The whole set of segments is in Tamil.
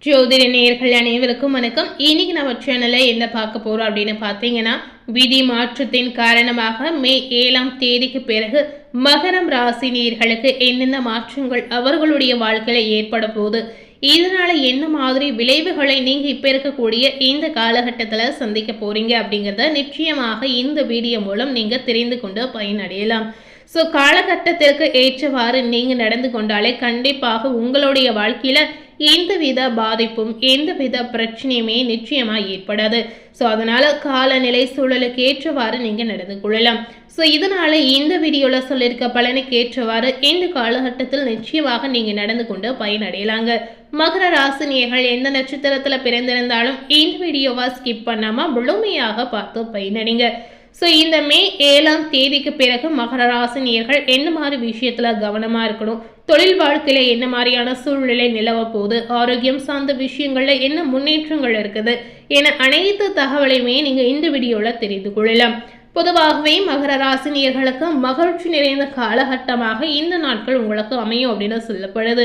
ஜோதிட நேயர்கள் அனைவருக்கும் வணக்கம். இன்னைக்கு நம்ம சேனல்ல என்ன பார்க்க போறோம் அப்படின்னு பார்த்தீங்கன்னா, விதி மாற்றத்தின் காரணமாக மே 7ஆம் தேதிக்கு பிறகு மகரம் ராசி நேயர்களுக்கு என்னென்ன மாற்றங்கள் அவர்களுடைய வாழ்க்கையில ஏற்பட போகுது, இதனால என்ன மாதிரி விளைவுகளை நீங்க இப்ப இருக்கக்கூடிய இந்த காலகட்டத்துல சந்திக்க போறீங்க அப்படிங்கிறத நிச்சயமாக இந்த வீடியோ மூலம் நீங்க தெரிந்து கொண்டு பயனடையலாம். ஸோ காலகட்டத்திற்கு ஏற்றவாறு நீங்கள் நடந்து கொண்டாலே கண்டிப்பாக உங்களுடைய வாழ்க்கையில் எந்தவித பாதிப்பும் எந்தவித பிரச்சனையுமே நிச்சயமாக ஏற்படாது. ஸோ அதனால் காலநிலை சூழலுக்கு ஏற்றவாறு நீங்கள் நடந்து கொள்ளலாம். ஸோ இதனால் இந்த வீடியோவில் சொல்லியிருக்க பலனுக்கு ஏற்றவாறு இந்த காலகட்டத்தில் நிச்சயமாக நீங்கள் நடந்து கொண்டு பயனடையலாங்க. மகர ராசினியர்கள் எந்த நட்சத்திரத்தில் பிறந்திருந்தாலும் இந்த வீடியோவை ஸ்கிப் பண்ணாமல் முழுமையாக பார்த்து பயனடைங்க. ஸோ இந்த மே 7ஆம் தேதிக்கு பிறகு மகர ராசினியர்கள் என்ன மாதிரி விஷயத்தில் கவனமாக இருக்கணும், தொழில் வாழ்க்கையில் என்ன மாதிரியான சூழ்நிலை நிலவ போகுது, ஆரோக்கியம் சார்ந்த விஷயங்களில் என்ன முன்னேற்றங்கள் இருக்குது என அனைத்து தகவலையுமே நீங்கள் இந்த வீடியோவில் தெரிந்து கொள்ளலாம். பொதுவாகவே மகர ராசினியர்களுக்கு மகிழ்ச்சி நிறைந்த காலகட்டமாக இந்த நாட்கள் உங்களுக்கு அமையும் அப்படின்னு சொல்லப்படுது.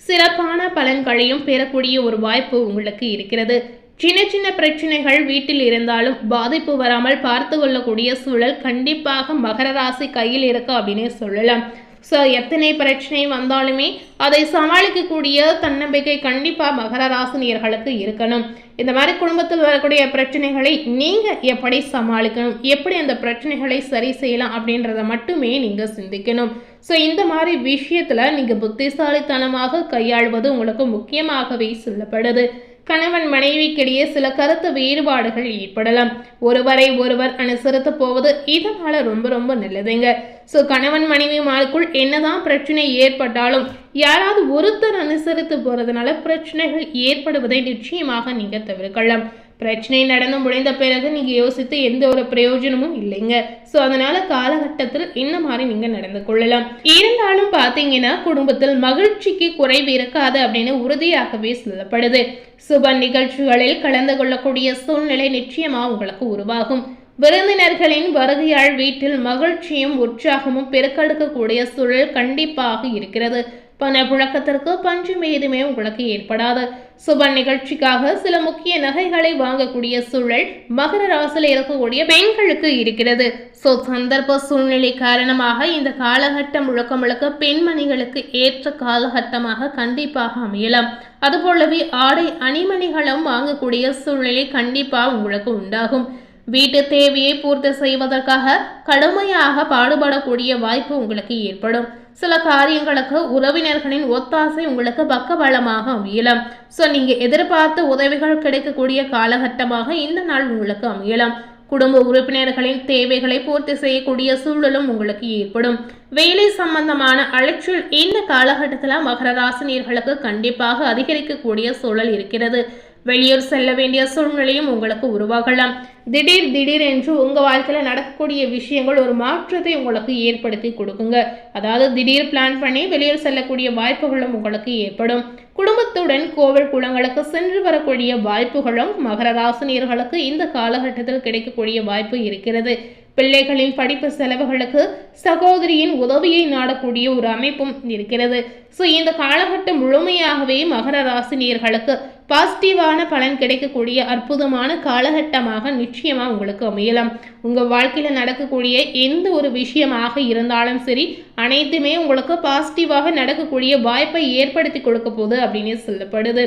சிறப்பான பலன்களையும் பெறக்கூடிய ஒரு வாய்ப்பு உங்களுக்கு இருக்கிறது. சின்ன சின்ன பிரச்சனைகள் வீட்டில் இருந்தாலும் பாதிப்பு வராமல் பார்த்து கொள்ளக்கூடிய சூழல் கண்டிப்பாக மகர ராசி கையில் இருக்கு அப்படின்னே சொல்லலாம். ஸோ எத்தனை பிரச்சனை வந்தாலுமே அதை சமாளிக்கக்கூடிய தன்னம்பிக்கை கண்டிப்பாக மகர ராசினியர்களுக்கு இருக்கணும். இந்த மாதிரி குடும்பத்தில் வரக்கூடிய பிரச்சனைகளை நீங்கள் எப்படி சமாளிக்கணும், எப்படி அந்த பிரச்சனைகளை சரி செய்யலாம் அப்படின்றத மட்டுமே நீங்கள் சிந்திக்கணும். ஸோ இந்த மாதிரி விஷயத்தில் நீங்கள் புத்திசாலித்தனமாக கையாள்வது உங்களுக்கு முக்கியமாகவே சொல்லப்படுது. கணவன் மனைவிக்கிடையே சில கருத்து வேறுபாடுகள் ஏற்படலாம். ஒருவரை ஒருவர் அனுசரித்து போவது இதனால ரொம்ப ரொம்ப நல்லதுங்க. ஸோ கணவன் மனைவிமாருக்குள் என்னதான் பிரச்சனை ஏற்பட்டாலும் யாராவது ஒருத்தர் அனுசரித்து போறதுனால பிரச்சனைகள் ஏற்படுவதை நிச்சயமாக நீங்க தவிர்க்கலாம். பிரச்சனை நடந்து முடிந்த பிறகு நீங்க யோசித்து எந்த ஒரு பிரயோஜனமும் இல்லைங்க. ஸோ அதனால காலகட்டத்தில் இந்த மாதிரி நீங்க நடந்து கொள்ளலாம். இருந்தாலும் பாத்தீங்கன்னா குடும்பத்தில் மகிழ்ச்சிக்கு குறைவு இருக்காது அப்படின்னு உறுதியாகவே சொல்லப்படுது. சுப நிகழ்ச்சிகளில் கலந்து கொள்ளக்கூடிய சூழ்நிலை நிச்சயமா உங்களுக்கு உருவாகும். விருந்தினர்களின் வருகையால் வீட்டில் மகிழ்ச்சியும் உற்சாகமும் பெருக்கெடுக்கக்கூடிய சூழல் கண்டிப்பாக இருக்கிறது. பணப்புழக்கத்திற்கு பஞ்சம் ஏதுமே உங்களுக்கு ஏற்படாது. சுப நிகழ்ச்சிக்காக சில முக்கிய நகைகளை வாங்கக்கூடிய சூழல் மகர ராசியில் இருக்கக்கூடிய பெண்களுக்கு இருக்கிறது. ஸோ சந்தர்ப்ப சூழ்நிலை காரணமாக இந்த காலகட்டம் முழுக்க முழுக்க பெண்மணிகளுக்கு ஏற்ற காலகட்டமாக கண்டிப்பாக அமையலாம். அதுபோலவே ஆடை அணிமணிகளும் வாங்கக்கூடிய சூழ்நிலை கண்டிப்பாக உங்களுக்கு உண்டாகும். வீட்டு தேவையை பூர்த்தி செய்வதற்காக கடுமையாக பாடுபடக்கூடிய வாய்ப்பு உங்களுக்கு ஏற்படும். சில காரியங்களுக்கு உறவினர்களின் ஒத்தாசை உங்களுக்கு பக்கபலமாக அமையலாம். ஸோ நீங்க எதிர்பார்த்த உதவிகள் கிடைக்கக்கூடிய காலகட்டமாக இந்த நாள் உங்களுக்கு அமையலாம். குடும்ப உறுப்பினர்களின் தேவைகளை பூர்த்தி செய்யக்கூடிய சூழலும் உங்களுக்கு ஏற்படும். வேலை சம்பந்தமான அலைச்சல் இந்த காலகட்டத்தில் மகர ராசினியர்களுக்கு கண்டிப்பாக அதிகரிக்கக்கூடிய சூழல் இருக்கிறது. வெளியூர் செல்ல வேண்டிய சூழ்நிலையும் உங்களுக்கு உருவாகலாம். திடீர் என்று உங்க வாழ்க்கையில நடக்கக்கூடிய விஷயங்கள் ஒரு மாற்றத்தை உங்களுக்கு ஏற்படுத்தி கொடுக்குங்க. அதாவது திடீர் பிளான் பண்ணி வெளியூர் செல்லக்கூடிய வாய்ப்புகளும் உங்களுக்கு ஏற்படும். குடும்பத்துடன் கோவில் குளங்களுக்கு சென்று வரக்கூடிய வாய்ப்புகளும் மகர ராசினியர்களுக்கு இந்த காலகட்டத்தில் கிடைக்கக்கூடிய வாய்ப்பு இருக்கிறது. பிள்ளைகளின் படிப்பு செலவுகளுக்கு சகோதரியின் உதவியை நாடக்கூடிய ஒரு அமைப்பும் இருக்கிறது. ஸோ இந்த காலகட்டம் முழுமையாகவே மகர ராசினியர்களுக்கு பாசிட்டிவான பலன் கிடைக்கக்கூடிய அற்புதமான காலகட்டமாக நிச்சயமா உங்களுக்கு அமையலாம். உங்க வாழ்க்கையில நடக்கக்கூடிய எந்த ஒரு விஷயமாக இருந்தாலும் சரி, அனைத்துமே உங்களுக்கு பாசிட்டிவாக நடக்கக்கூடிய வாய்ப்பை ஏற்படுத்தி கொடுக்க போகுது அப்படின்னு சொல்லப்படுது.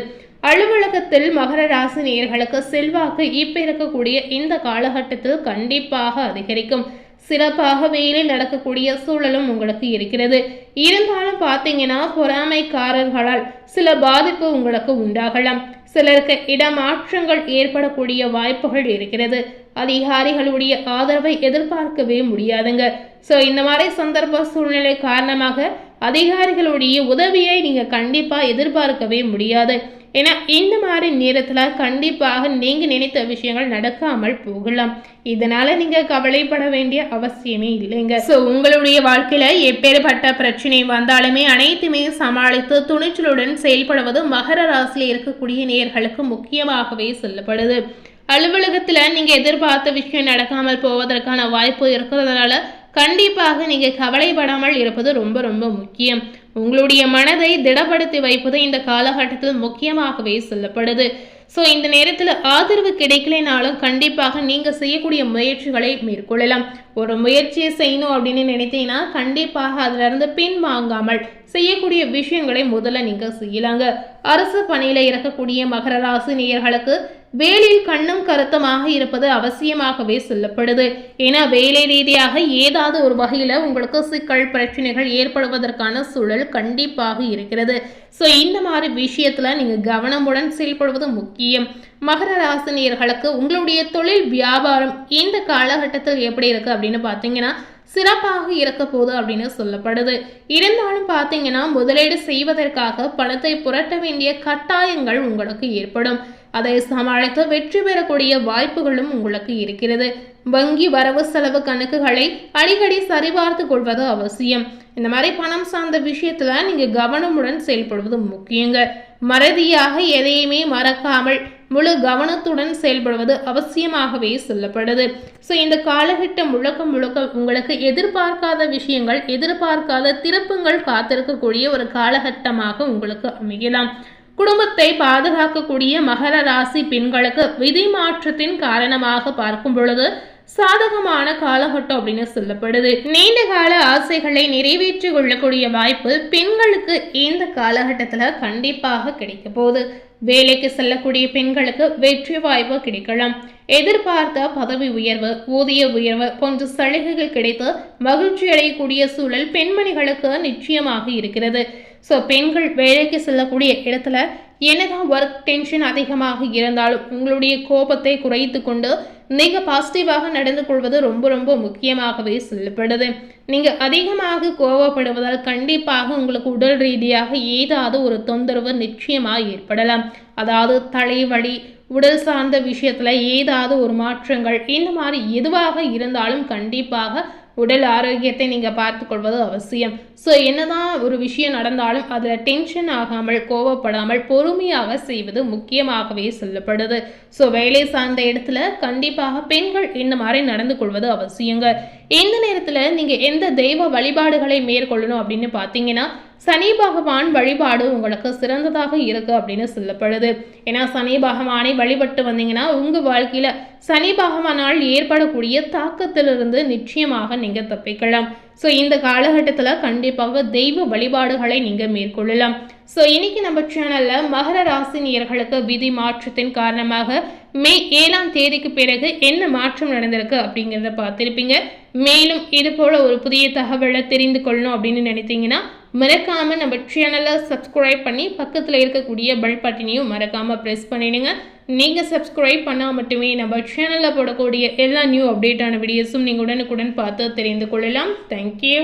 அலுவலகத்தில் மகர ராசி நேயர்களுக்கு செல்வாக்கு இப்ப இருக்கக்கூடிய இந்த காலகட்டத்தில் கண்டிப்பாக அதிகரிக்கும். சிறப்பாக வேலையில் நடக்கக்கூடிய சூழலும் உங்களுக்கு இருக்கிறது. இருந்தாலும் பார்த்தீங்கன்னா பொறாமைக்காரர்களால் சில பாதிப்பு உங்களுக்கு உண்டாகலாம். சிலருக்கு இடமாற்றங்கள் ஏற்படக்கூடிய வாய்ப்புகள் இருக்கிறது. அதிகாரிகளுடைய ஆதரவை எதிர்பார்க்கவே முடியாதுங்க. ஸோ இந்த மாதிரி சந்தர்ப்ப சூழ்நிலை காரணமாக அதிகாரிகளுடைய உதவியை நீங்க கண்டிப்பா எதிர்பார்க்கவே முடியாது. ஏன்னா இந்த மாதிரி நேரத்தில் கண்டிப்பாக நீங்கள் நினைத்த விஷயங்கள் நடக்காமல் போகலாம். இதனால நீங்க கவலைப்பட வேண்டிய அவசியமே இல்லைங்க. ஸோ உங்களுடைய வாழ்க்கையில எப்பேற்பட்ட பிரச்சனை வந்தாலுமே அனைத்துமே சமாளித்து துணிச்சலுடன் செயல்படுவது மகர ராசியில் இருக்கக்கூடிய நேயர்களுக்கு முக்கியமாகவே சொல்லப்படுது. அலுவலகத்துல நீங்க எதிர்பார்த்த விஷயம் நடக்காமல் போவதற்கான வாய்ப்பு இருக்கிறதுனால கண்டிப்பாக நீங்க கவலைப்படாமல் இருப்பது ரொம்ப ரொம்ப முக்கியம். உங்களுடைய மனதை திடப்படுத்தி வைப்பது இந்த காலகட்டத்தில் முக்கியமாகவே சொல்லப்படுது. ஸோ இந்த நேரத்தில் ஆதரவு கிடைக்கலைனாலும் கண்டிப்பாக நீங்கள் செய்யக்கூடிய முயற்சிகளை மேற்கொள்ளலாம். ஒரு முயற்சியை செய்யணும் அப்படின்னு நினைத்தீங்கன்னா கண்டிப்பாக அதிலிருந்து பின்வாங்காமல் செய்யக்கூடிய விஷயங்களை முதல்ல நீங்கள் செய்யலாங்க. அரசு பணியில் இருக்கக்கூடிய மகர ராசி நேயர்களுக்கு வேலையில் கண்ணும் கருத்துமாக இருப்பது அவசியமாகவே சொல்லப்படுது. ஏன்னா வேலை ரீதியாக ஏதாவது ஒரு வகையில் உங்களுக்கு சிக்கல் பிரச்சனைகள் ஏற்படுவதற்கான சூழல் கண்டிப்பாக இருக்கிறது. ஸோ இந்த மாதிரி விஷயத்தில் நீங்கள் கவனமுடன் செயல்படுவது முக்கியம். மகர ராசினியர்களுக்கு உங்களுடைய தொழில் வியாபாரம் இந்த காலகட்டத்தில் எப்படி இருக்கு அப்படின்னு பார்த்தீங்கன்னா சிறப்பாக இருக்க போது அப்படின்னு சொல்லப்படுது. இருந்தாலும் பார்த்தீங்கன்னா முதலீடு செய்வதற்காக பணத்தை புரட்ட வேண்டிய கட்டாயங்கள் உங்களுக்கு ஏற்படும். அதை சமாளித்து வெற்றி பெறக்கூடிய வாய்ப்புகளும் உங்களுக்கு இருக்கிறது. வங்கி வரவு செலவு கணக்குகளை அடிக்கடி சரிபார்த்து கொள்வது அவசியம். இந்த மாதிரி பணம் சார்ந்த விஷயத்துல நீங்க கவனமுடன் செயல்படுவது முக்கியங்க. மறதியாக எதையுமே மறக்காமல் முழு கவனத்துடன் செயல்படுவது அவசியமாகவே சொல்லப்படுது. ஸோ இந்த காலகட்டம் முழுக்க உங்களுக்கு எதிர்பார்க்காத விஷயங்கள், எதிர்பார்க்காத திருப்பங்கள் காத்திருக்கக்கூடிய ஒரு காலகட்டமாக உங்களுக்கு அமையலாம். குடும்பத்தை பாதுகாக்கக்கூடிய மகர ராசி பெண்களுக்கு விதி மாற்றத்தின் காரணமாக பார்க்கும் பொழுது சாதகமான காலகட்டம் அப்படின்னு சொல்லப்படுது. நீண்ட கால ஆசைகளை நிறைவேற்றி கொள்ளக்கூடிய வாய்ப்பு பெண்களுக்கு இந்த காலகட்டத்துல கண்டிப்பாக கிடைக்க போகுது. வேலைக்கு செல்லக்கூடிய பெண்களுக்கு வெற்றி வாய்ப்பு கிடைக்கலாம். எதிர்பார்த்த பதவி உயர்வு, ஊதிய உயர்வு போன்ற சலுகைகள் கிடைத்து மகிழ்ச்சி அடையக்கூடிய சூழல் பெண்மணிகளுக்கு நிச்சயமாக இருக்கிறது. ஸோ பெண்கள் வேலைக்கு செல்லக்கூடிய இடத்துல என்னதான் ஒர்க் டென்ஷன் அதிகமாக இருந்தாலும் உங்களுடைய கோபத்தை குறைத்து கொண்டு நீங்கள் பாசிட்டிவாக நடந்து கொள்வது ரொம்ப ரொம்ப முக்கியமாகவே சொல்லப்படுது. நீங்கள் அதிகமாக கோபப்படுவதால் கண்டிப்பாக உங்களுக்கு உடல் ரீதியாக ஏதாவது ஒரு தொந்தரவு நிச்சயமாக ஏற்படலாம். அதாவது தலைவலி, உடல் சார்ந்த விஷயத்தில் ஏதாவது ஒரு மாற்றங்கள், இந்த மாதிரி எதுவாக இருந்தாலும் கண்டிப்பாக உடல் ஆரோக்கியத்தை நீங்கள் பார்த்து கொள்வது அவசியம். ஸோ என்னதான் ஒரு விஷயம் நடந்தாலும் அதில் டென்ஷன் ஆகாமல், கோவப்படாமல் பொறுமையாக செய்வது முக்கியமாகவே சொல்லப்படுது. ஸோ வேலை சார்ந்த இடத்துல கண்டிப்பாக பெண்கள் இந்த மாதிரி நடந்து கொள்வது அவசியங்க. இந்த நேரத்தில் நீங்கள் எந்த தெய்வ வழிபாடுகளை மேற்கொள்ளணும் அப்படின்னு பார்த்தீங்கன்னா சனி பகவான் வழிபாடு உங்களுக்கு சிறந்ததாக இருக்கு அப்படின்னு சொல்லப்படுது. ஏன்னா சனி பகவானை வழிபட்டு வந்தீங்கன்னா உங்க வாழ்க்கையில சனி பகவானால் ஏற்படக்கூடிய தாக்கத்திலிருந்து நிச்சயமாக நீங்க தப்பிக்கலாம். ஸோ இந்த காலகட்டத்தில் கண்டிப்பாக தெய்வ வழிபாடுகளை நீங்க மேற்கொள்ளலாம். ஸோ இன்னைக்கு நம்ம சேனல்ல மகர ராசி நேயர்களுக்கு விதி மாற்றத்தின் காரணமாக மே 7ஆம் தேதிக்கு பிறகு என்ன மாற்றம் நடந்திருக்கு அப்படிங்கிறத பார்த்திருப்பீங்க. மேலும் இது போல ஒரு புதிய தகவலை தெரிந்து கொள்ளணும் அப்படின்னு நினைத்தீங்கன்னா மறக்காம நம்ம சேனலை சப்ஸ்கிரைப் பண்ணி பக்கத்தில் இருக்கக்கூடிய பெல் பட்டனையும் மறக்காம ப்ரெஸ் பண்ணிடுங்க. நீங்கள் சப்ஸ்கிரைப் பண்ணால் மட்டுமே நம்ம சேனலில் போடக்கூடிய எல்லா நியூ அப்டேட்டான வீடியோஸும் நீங்கள் உடனுக்குடன் பார்த்து தெரிந்து கொள்ளலாம். தேங்க்யூ.